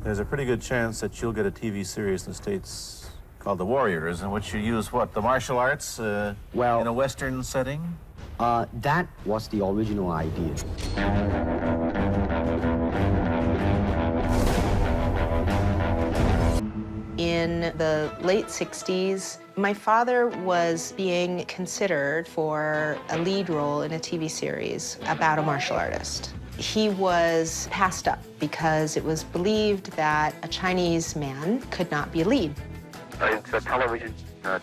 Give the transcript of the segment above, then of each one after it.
There's a pretty good chance that you'll get a TV series in the States called The Warriors, in which you use what, the martial arts well, in a Western setting? That was the original idea. In the late 60s, my father was being considered for a lead role in a TV series about a martial artist. He was passed up because it was believed that a Chinese man could not be a lead. It's a television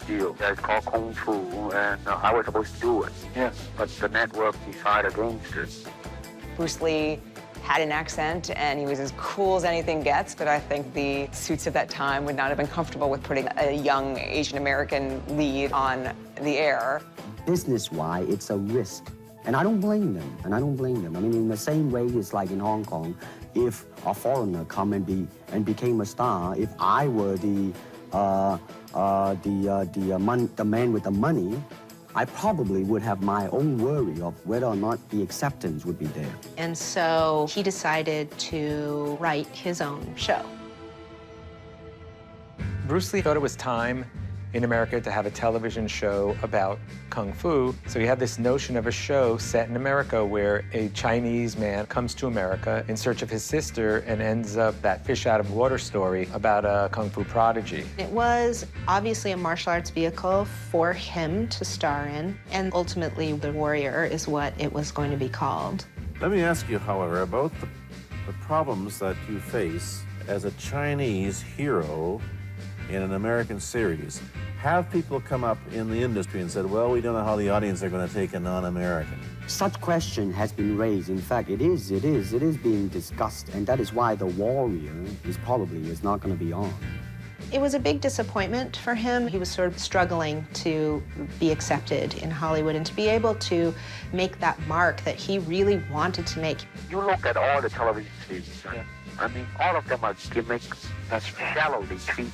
deal. It's called Kung Fu, and I was supposed to do it. Yeah. But the network decided against it. Bruce Lee had an accent, and he was as cool as anything gets, but I think the suits of that time would not have been comfortable with putting a young Asian American lead on the air. Business-wise, it's a risk. And I don't blame them, I mean, in the same way, it's like in Hong Kong, if a foreigner come and became a star, if I were the man with the money, I probably would have my own worry of whether or not the acceptance would be there. And so he decided to write his own show. Bruce Lee thought it was time in America to have a television show about Kung Fu. So he had this notion of a show set in America where a Chinese man comes to America in search of his sister and ends up that fish out of water story about a Kung Fu prodigy. It was obviously a martial arts vehicle for him to star in, and ultimately The Warrior is what it was going to be called. Let me ask you, however, about the problems that you face as a Chinese hero in an American series. Have people come up in the industry and said, well, we don't know how the audience are going to take a non-American? Such question has been raised. In fact, it is being discussed, and that is why The Warrior is not going to be on. It was a big disappointment for him. He was sort of struggling to be accepted in Hollywood and to be able to make that mark that he really wanted to make. You look at all the television series, yeah. I mean, all of them are gimmicks. That's shallowly treated.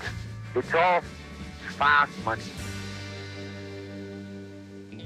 It's all fast money.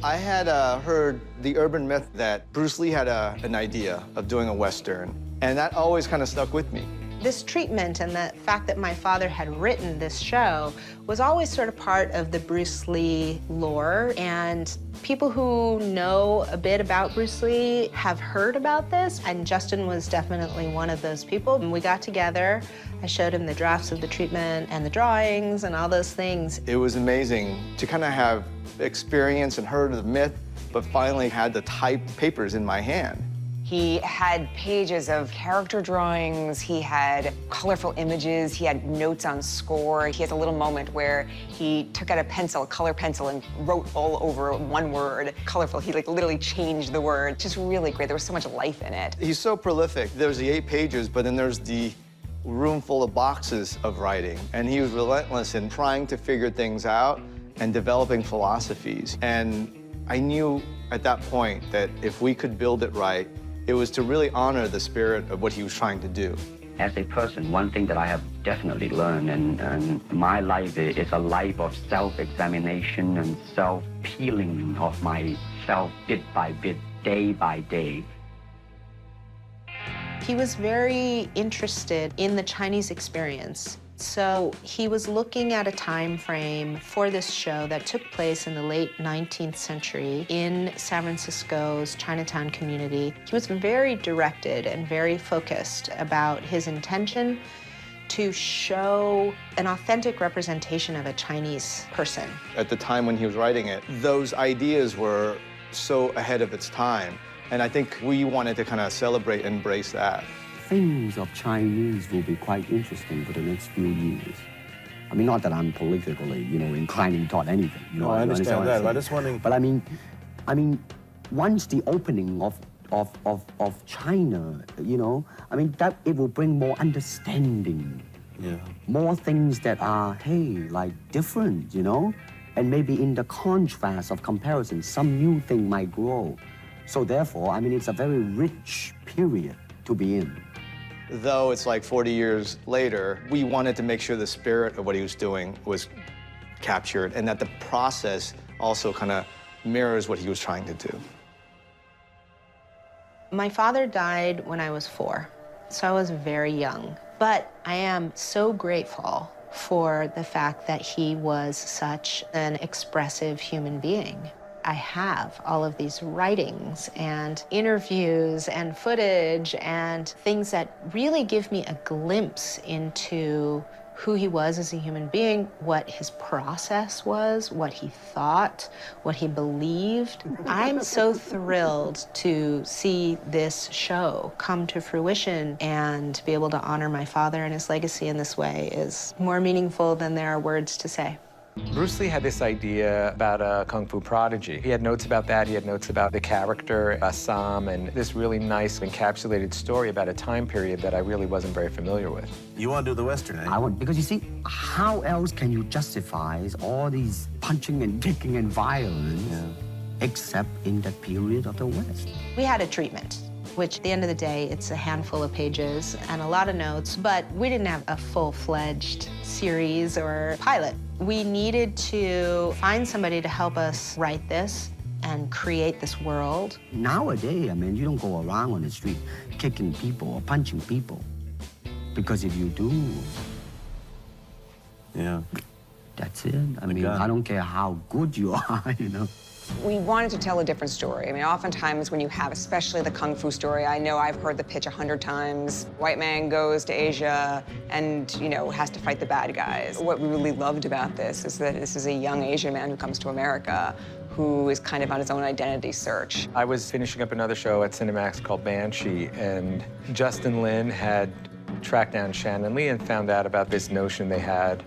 I had heard the urban myth that Bruce Lee had an idea of doing a Western, and that always kind of stuck with me. This treatment and the fact that my father had written this show was always sort of part of the Bruce Lee lore, and people who know a bit about Bruce Lee have heard about this, and Justin was definitely one of those people. And we got together, I showed him the drafts of the treatment and the drawings and all those things. It was amazing to kind of have experience and heard of the myth, but finally had the typed papers in my hand. He had pages of character drawings, he had colorful images, he had notes on score. He has a little moment where he took out a pencil, a color pencil, and wrote all over one word, colorful. He like literally changed the word. Just really great. There was so much life in it. He's so prolific. There's the 8 pages, but then there's the room full of boxes of writing. And he was relentless in trying to figure things out and developing philosophies. And I knew at that point that if we could build it right, it was to really honor the spirit of what he was trying to do. As a person, one thing that I have definitely learned, and my life is a life of self-examination and self-peeling of myself bit by bit, day by day. He was very interested in the Chinese experience. So he was looking at a time frame for this show that took place in the late 19th century in San Francisco's Chinatown community. He was very directed and very focused about his intention to show an authentic representation of a Chinese person. At the time when he was writing it, those ideas were so ahead of its time. And I think we wanted to kind of celebrate and embrace that. Things of Chinese will be quite interesting for the next few years. I mean, not that I'm politically, inclining toward anything. No, I understand that. I'm just wondering. But I mean, once the opening of China, that it will bring more understanding. Yeah. More things that are, like different, and maybe in the contrast of comparison, some new thing might grow. So therefore, it's a very rich period to be in. Though it's like 40 years later, we wanted to make sure the spirit of what he was doing was captured and that the process also kind of mirrors what he was trying to do. My father died when I was 4. So I was very young. But I am so grateful for the fact that he was such an expressive human being. I have all of these writings and interviews and footage and things that really give me a glimpse into who he was as a human being, what his process was, what he thought, what he believed. I'm so thrilled to see this show come to fruition, and to be able to honor my father and his legacy in this way is more meaningful than there are words to say. Bruce Lee had this idea about a kung fu prodigy. He had notes about that. He had notes about the character, Assam, and this really nice encapsulated story about a time period that I really wasn't very familiar with. You want to do the Western, eh? I want, because you see, how else can you justify all these punching and kicking and violence except in that period of the West? We had a treatment, which at the end of the day, it's a handful of pages and a lot of notes, but we didn't have a full-fledged series or pilot. We needed to find somebody to help us write this and create this world. Nowadays, I mean, you don't go around on the street kicking people or punching people. Because if you do, Yeah. that's it. I mean, gun. I don't care how good you are, you know. We wanted to tell a different story. I mean, oftentimes when you have, especially the Kung Fu story, I know I've heard the pitch 100 times. White man goes to Asia and, you know, has to fight the bad guys. What we really loved about this is that this is a young Asian man who comes to America who is kind of on his own identity search. I was finishing up another show at Cinemax called Banshee, and Justin Lin had tracked down Shannon Lee and found out about this notion they had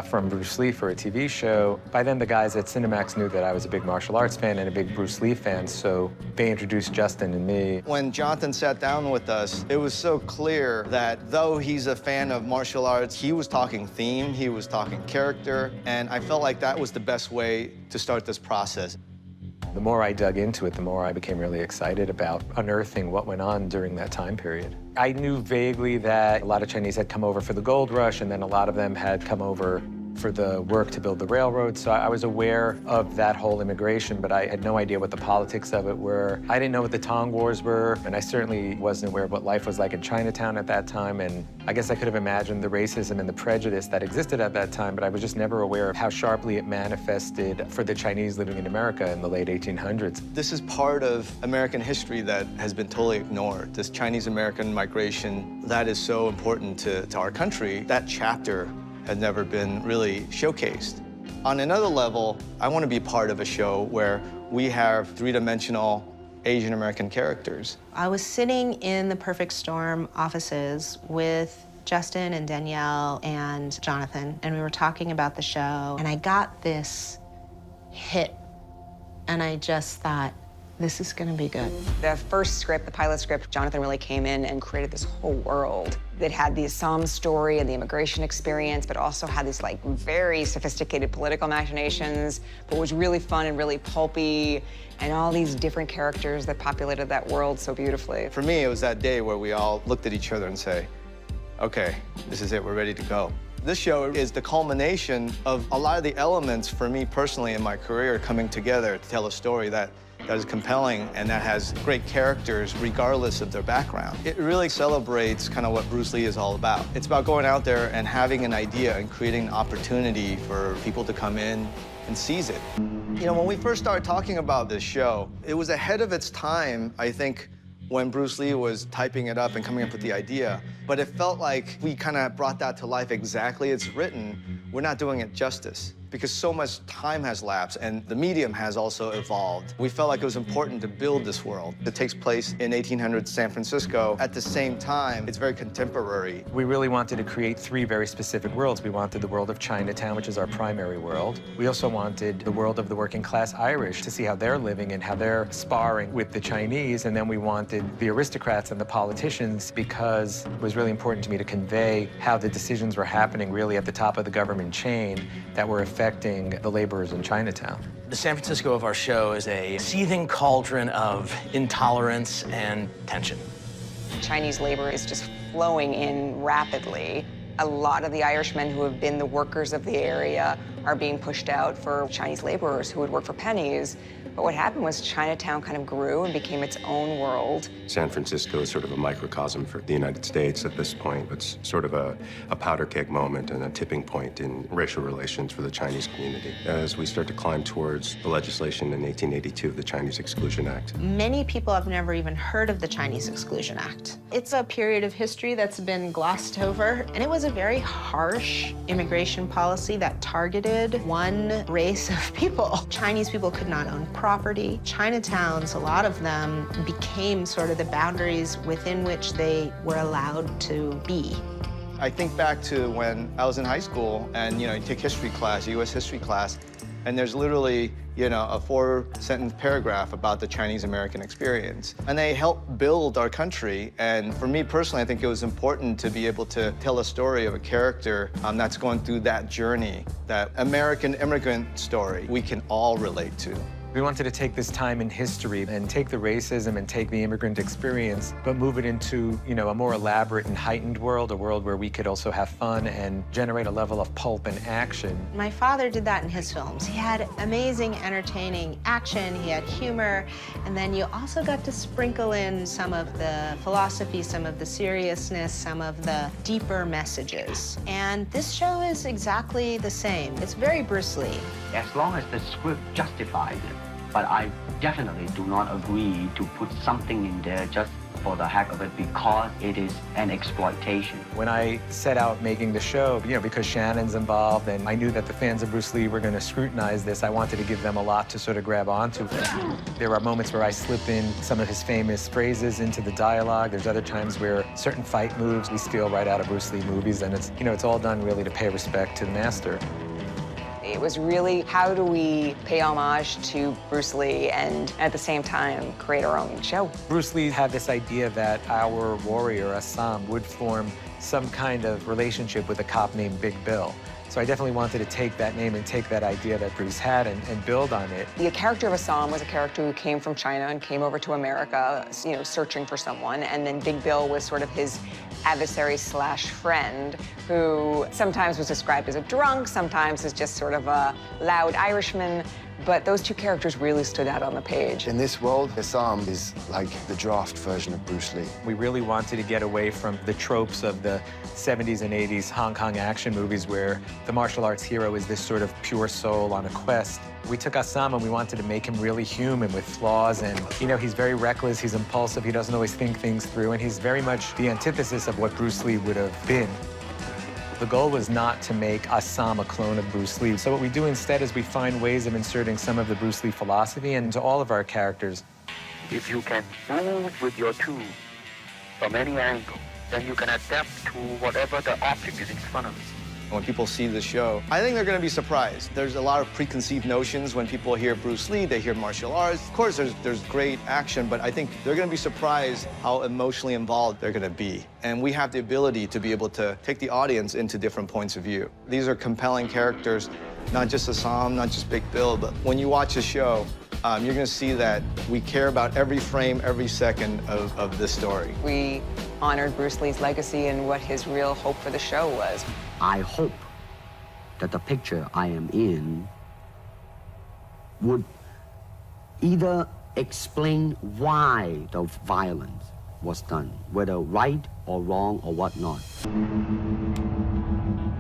from Bruce Lee for a TV show. By then, the guys at Cinemax knew that I was a big martial arts fan and a big Bruce Lee fan, so they introduced Justin and me. When Jonathan sat down with us, it was so clear that though he's a fan of martial arts, he was talking theme, he was talking character, and I felt like that was the best way to start this process. The more I dug into it, the more I became really excited about unearthing what went on during that time period. I knew vaguely that a lot of Chinese had come over for the gold rush, and then a lot of them had come over for the work to build the railroad. So I was aware of that whole immigration, but I had no idea what the politics of it were. I didn't know what the Tong Wars were, and I certainly wasn't aware of what life was like in Chinatown at that time. And I guess I could have imagined the racism and the prejudice that existed at that time, but I was just never aware of how sharply it manifested for the Chinese living in America in the late 1800s. This is part of American history that has been totally ignored. This Chinese-American migration, that is so important to our country. That chapter has never been really showcased. On another level, I want to be part of a show where we have three-dimensional Asian American characters. I was sitting in the Perfect Storm offices with Justin and Danielle and Jonathan, and we were talking about the show, and I got this hit, and I just thought, this is gonna be good. The first script, the pilot script, Jonathan really came in and created this whole world that had the Assam story and the immigration experience, but also had these like very sophisticated political machinations, but was really fun and really pulpy, and all these different characters that populated that world so beautifully. For me, it was that day where we all looked at each other and say, okay, this is it, we're ready to go. This show is the culmination of a lot of the elements for me personally in my career coming together to tell a story that is compelling and that has great characters regardless of their background. It really celebrates kind of what Bruce Lee is all about. It's about going out there and having an idea and creating an opportunity for people to come in and seize it. You know, when we first started talking about this show, it was ahead of its time, I think, when Bruce Lee was typing it up and coming up with the idea. But it felt like we kind of brought that to life exactly as written. We're not doing it justice because so much time has lapsed and the medium has also evolved. We felt like it was important to build this world. It takes place in 1800s San Francisco. At the same time, it's very contemporary. We really wanted to create three very specific worlds. We wanted the world of Chinatown, which is our primary world. We also wanted the world of the working class Irish to see how they're living and how they're sparring with the Chinese. And then we wanted the aristocrats and the politicians because it was really important to me to convey how the decisions were happening really at the top of the government chain that were affecting the laborers in Chinatown. The San Francisco of our show is a seething cauldron of intolerance and tension. Chinese labor is just flowing in rapidly. A lot of the Irishmen who have been the workers of the area are being pushed out for Chinese laborers who would work for pennies. But what happened was Chinatown kind of grew and became its own world. San Francisco is sort of a microcosm for the United States at this point. It's sort of a powder keg moment and a tipping point in racial relations for the Chinese community as we start to climb towards the legislation in 1882, the Chinese Exclusion Act. Many people have never even heard of the Chinese Exclusion Act. It's a period of history that's been glossed over, and it was a very harsh immigration policy that targeted one race of people. Chinese people could not own property. Chinatowns, a lot of them, became sort of the boundaries within which they were allowed to be. I think back to when I was in high school and, you take history class, U.S. history class, and there's literally, a 4-sentence paragraph about the Chinese-American experience. And they helped build our country. And for me personally, I think it was important to be able to tell a story of a character that's going through that journey, that American immigrant story we can all relate to. We wanted to take this time in history and take the racism and take the immigrant experience, but move it into, a more elaborate and heightened world, a world where we could also have fun and generate a level of pulp and action. My father did that in his films. He had amazing, entertaining action, he had humor, and then you also got to sprinkle in some of the philosophy, some of the seriousness, some of the deeper messages. And this show is exactly the same. It's very Bruce Lee. As long as the script justifies it. But I definitely do not agree to put something in there just for the heck of it because it is an exploitation. When I set out making the show, because Shannon's involved and I knew that the fans of Bruce Lee were going to scrutinize this, I wanted to give them a lot to sort of grab onto. There are moments where I slip in some of his famous phrases into the dialogue. There's other times where certain fight moves we steal right out of Bruce Lee movies, and it's all done really to pay respect to the master. It was really, how do we pay homage to Bruce Lee and at the same time create our own show? Bruce Lee had this idea that our warrior, Assam, would form some kind of relationship with a cop named Big Bill. So I definitely wanted to take that name and take that idea that Bruce had and build on it. The character of Assam was a character who came from China and came over to America, searching for someone. And then Big Bill was sort of his adversary/friend who sometimes was described as a drunk, sometimes as just sort of a loud Irishman. But those two characters really stood out on the page. In this world, Assam is like the draft version of Bruce Lee. We really wanted to get away from the tropes of the 70s and 80s Hong Kong action movies where the martial arts hero is this sort of pure soul on a quest. We took Assam and we wanted to make him really human with flaws, and he's very reckless, he's impulsive, he doesn't always think things through, and he's very much the antithesis of what Bruce Lee would have been. The goal was not to make Assam a clone of Bruce Lee. So what we do instead is we find ways of inserting some of the Bruce Lee philosophy into all of our characters. If you can move with your tool from any angle, then you can adapt to whatever the object is in front of you. When people see the show, I think they're going to be surprised. There's a lot of preconceived notions when people hear Bruce Lee, they hear martial arts. Of course, there's great action, but I think they're going to be surprised how emotionally involved they're going to be. And we have the ability to be able to take the audience into different points of view. These are compelling characters, not just Assam, not just Big Bill, but when you watch the show, you're going to see that we care about every frame, every second of this story. We honored Bruce Lee's legacy and what his real hope for the show was. I hope that the picture I am in would either explain why the violence was done, whether right or wrong or whatnot.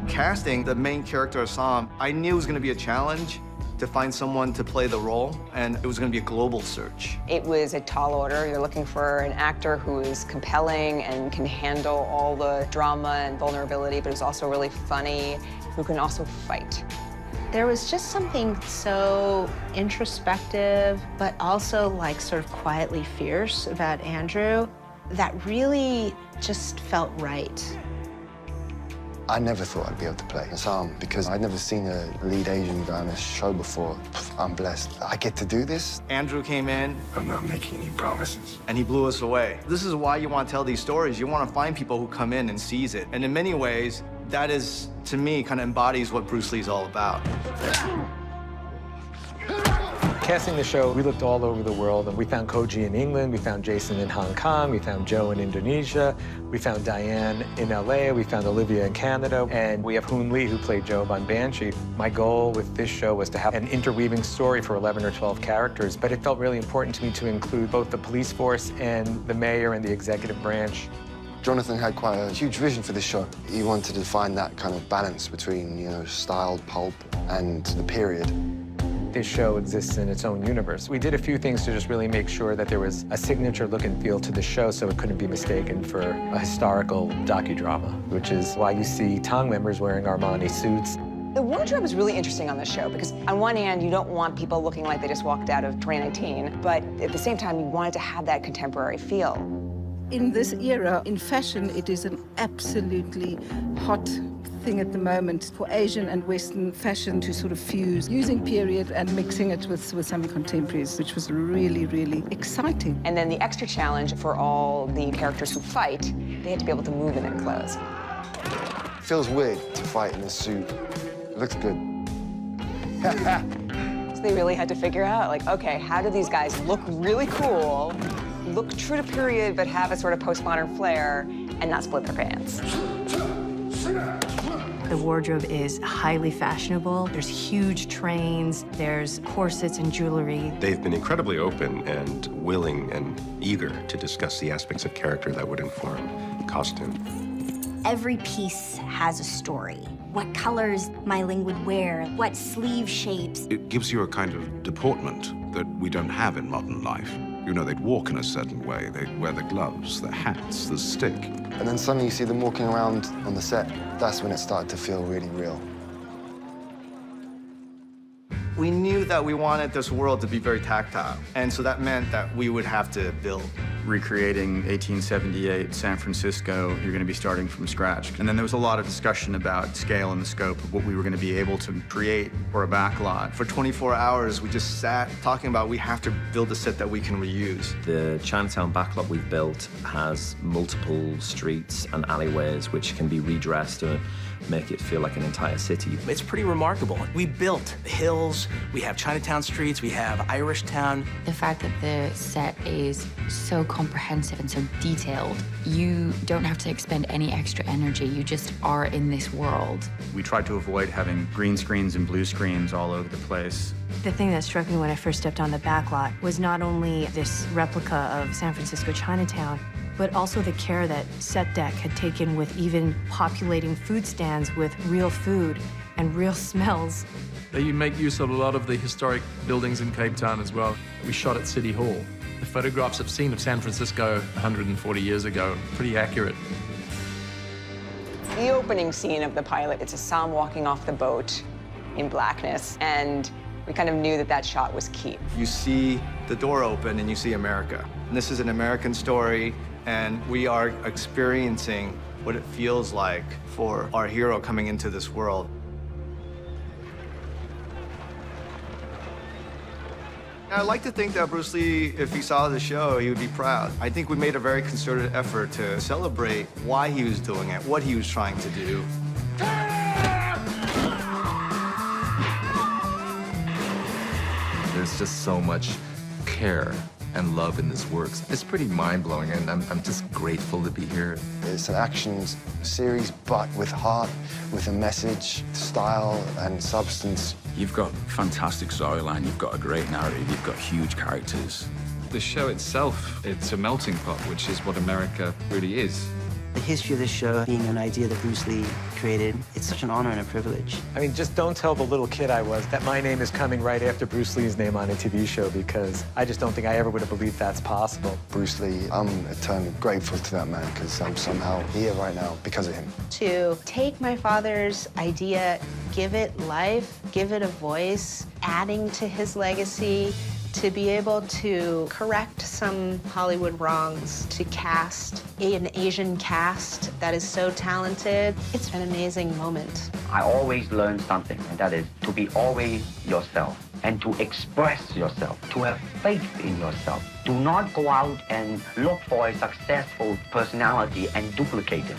Casting the main character, Assam, I knew it was going to be a challenge to find someone to play the role, and it was going to be a global search. It was a tall order. You're looking for an actor who is compelling and can handle all the drama and vulnerability, but is also really funny, who can also fight. There was just something so introspective, but also sort of quietly fierce about Andrew that really just felt right. I never thought I'd be able to play Assam because I'd never seen a lead Asian guy on a show before. I'm blessed. I get to do this. Andrew came in. I'm not making any promises. And he blew us away. This is why you want to tell these stories. You want to find people who come in and seize it. And in many ways, that is, to me, kind of embodies what Bruce Lee's all about. casting the show, we looked all over the world, and we found Koji in England, we found Jason in Hong Kong, we found Joe in Indonesia, we found Diane in LA, we found Olivia in Canada, and we have Hoon Lee, who played Job on Banshee. My goal with this show was to have an interweaving story for 11 or 12 characters, but it felt really important to me to include both the police force and the mayor and the executive branch. Jonathan had quite a huge vision for this show. He wanted to find that kind of balance between, you know, styled pulp and the period. This show exists in its own universe. We did a few things to just really make sure that there was a signature look and feel to the show so it couldn't be mistaken for a historical docudrama, which is why you see Tong members wearing Armani suits. The wardrobe is really interesting on this show because on one hand, you don't want people looking like they just walked out of 2019, but at the same time, you wanted to have that contemporary feel. In this era, in fashion, it is an absolutely hot thing at the moment for Asian and Western fashion to sort of fuse, using period and mixing it with some contemporaries, which was really, really exciting. And then the extra challenge for all the characters who fight, they had to be able to move in their clothes. It feels weird to fight in a suit. It looks good. So they really had to figure out, like, okay, how do these guys look really cool, look true to period, but have a sort of postmodern flair, and not split their pants? The wardrobe is highly fashionable. There's huge trains, there's corsets and jewelry. They've been incredibly open and willing and eager to discuss the aspects of character that would inform costume. Every piece has a story. What colors Mai Ling would wear, what sleeve shapes. It gives you a kind of deportment that we don't have in modern life. You know, they'd walk in a certain way. They'd wear the gloves, the hats, the stick. And then suddenly you see them walking around on the set. That's when it started to feel really real. We knew that we wanted this world to be very tactile, and so that meant that we would have to build. Recreating 1878 San Francisco, you're going to be starting from scratch. And then there was a lot of discussion about scale and the scope of what we were going to be able to create for a backlot. For 24 hours, we just sat talking about we have to build a set that we can reuse. The Chinatown backlot we've built has multiple streets and alleyways which can be redressed to make it feel like an entire city. It's pretty remarkable. We built hills, we have Chinatown streets, we have Irish Town. The fact that the set is so comprehensive and so detailed, you don't have to expend any extra energy. You just are in this world. We tried to avoid having green screens and blue screens all over the place. The thing that struck me when I first stepped on the backlot was not only this replica of San Francisco Chinatown, but also the care that Set Deck had taken with even populating food stands with real food and real smells. You make use of a lot of the historic buildings in Cape Town as well. We shot at City Hall. The photographs I've seen of San Francisco 140 years ago are pretty accurate. The opening scene of the pilot, it's Assam walking off the boat in blackness, and we kind of knew that that shot was key. You see the door open and you see America. And this is an American story, and we are experiencing what it feels like for our hero coming into this world. I'd like to think that Bruce Lee, if he saw the show, he would be proud. I think we made a very concerted effort to celebrate why he was doing it, what he was trying to do. There's just so much care and love in this work. It's pretty mind-blowing, and I'm just grateful to be here. It's an action series, but with heart, with a message, style, and substance. You've got fantastic storyline, you've got a great narrative, you've got huge characters. The show itself, it's a melting pot, which is what America really is. The history of this show being an idea that Bruce Lee created, it's such an honor and a privilege. I mean, just don't tell the little kid I was that my name is coming right after Bruce Lee's name on a TV show, because I just don't think I ever would have believed that's possible. Bruce Lee, I'm eternally grateful to that man, because I'm somehow here right now because of him. To take my father's idea, give it life, give it a voice, adding to his legacy, to be able to correct some Hollywood wrongs, to cast an Asian cast that is so talented. It's an amazing moment. I always learn something, and that is to be always yourself and to express yourself, to have faith in yourself. Do not go out and look for a successful personality and duplicate it.